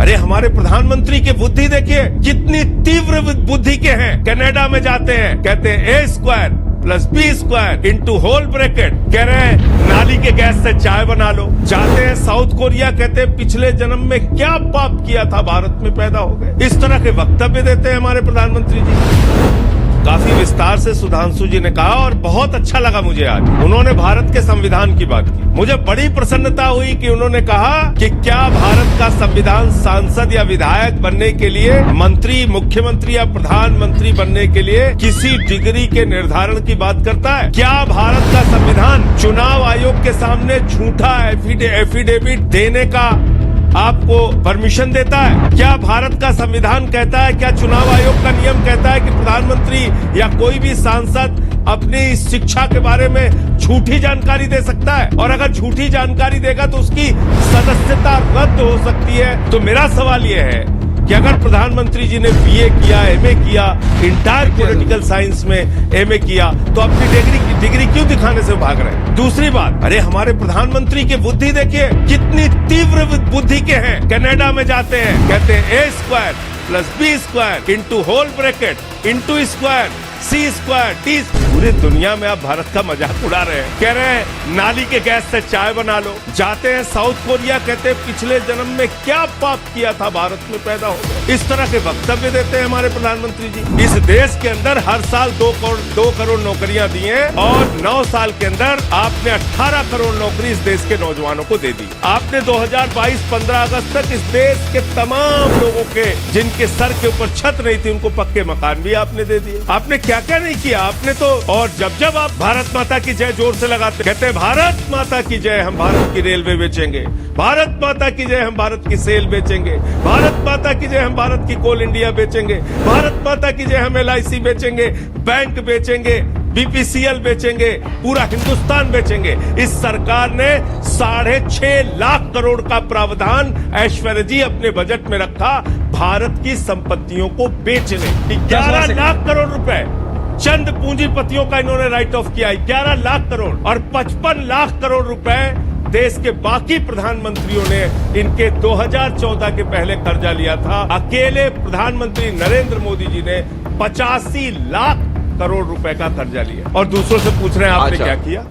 अरे हमारे प्रधानमंत्री की बुद्धि देखिए, कितनी तीव्र बुद्धि के हैं। कनाडा में जाते हैं, कहते हैं A² + B² into whole bracket, कह रहे हैं नाली के गैस से चाय बना लो। जाते हैं साउथ कोरिया, कहते हैं पिछले जन्म में क्या पाप किया था, भारत में पैदा हो गए। इस तरह के वक्तव्य देते हैं हमारे प्रधानमंत्री जी। काफी विस्तार से सुधांशु जी ने कहा और बहुत अच्छा लगा मुझे आज उन्होंने भारत के संविधान की बात की। मुझे बड़ी प्रसन्नता हुई कि उन्होंने कहा कि क्या भारत का संविधान सांसद या विधायक बनने के लिए, मंत्री, मुख्यमंत्री या प्रधानमंत्री बनने के लिए किसी डिग्री के निर्धारण की बात करता है? क्या भारत का संविधान चुनाव आयोग के सामने झूठा एफिडेविट देने का आपको परमिशन देता है? क्या भारत का संविधान कहता है, क्या चुनाव आयोग का नियम कहता है कि प्रधानमंत्री या कोई भी सांसद अपनी शिक्षा के बारे में झूठी जानकारी दे सकता है? और अगर झूठी जानकारी देगा तो उसकी सदस्यता रद्द हो सकती है। तो मेरा सवाल यह है कि अगर प्रधानमंत्री जी ने BA किया, MA किया, इंटायर पॉलिटिकल साइंस में MA किया, तो अपनी डिग्री क्यों दिखाने से भाग रहे हैं? दूसरी बात, अरे हमारे प्रधानमंत्री की बुद्धि देखिए, कितनी तीव्र बुद्धि के हैं। कनाडा में जाते हैं, कहते हैं A² + B² into whole bracket into square C² D। पूरी दुनिया में आप भारत का मजाक उड़ा रहे हैं। कह रहे हैं नाली के गैस से चाय बना लो। जाते हैं साउथ कोरिया, कहते हैं पिछले जन्म में क्या पाप किया था, भारत में पैदा हो गए। इस तरह के वक्तव्य देते हैं हमारे प्रधानमंत्री जी। इस देश के अंदर हर साल 2 करोड़ नौकरियां दी हैं और 9 साल के अंदर आपने 18 करोड़ नौकरी इस देश के नौजवानों को दे दी। आपने 2022 15 अगस्त तक इस देश के तमाम लोगों के, जिनके सर के ऊपर छत नहीं थी, उनको पक्के मकान भी आपने दे दिए। आपने क्या क्या नहीं किया आपने तो। और जब आप भारत माता की जय जोर से लगाते, कहते हैं भारत माता की जय, हम भारत की रेलवे बेचेंगे, भारत माता की जय, हम भारत की सेल बेचेंगे, भारत माता की जय, हम भारत की कोल इंडिया बेचेंगे, भारत माता की जय, हम LIC बेचेंगे, बैंक बेचेंगे, BPCL बेचेंगे, पूरा हिंदुस्तान बेचेंगे। इस सरकार ने 6.5 लाख करोड़ का प्रावधान ऐश्वर्या जी अपने बजट में रखा भारत की संपत्तियों को बेचने। 11 लाख करोड़ रुपए चंद पूंजीपतियों का इन्होंने राइट ऑफ किया, 11 लाख करोड़, और 55 लाख करोड़ रुपए देश के बाकी प्रधानमंत्रियों ने इनके 2014 के पहले कर्जा लिया था। अकेले प्रधानमंत्री नरेंद्र मोदी जी ने 85 लाख करोड़ रुपए का कर्जा लिया। और दूसरों से पूछ रहे हैं आपने क्या किया?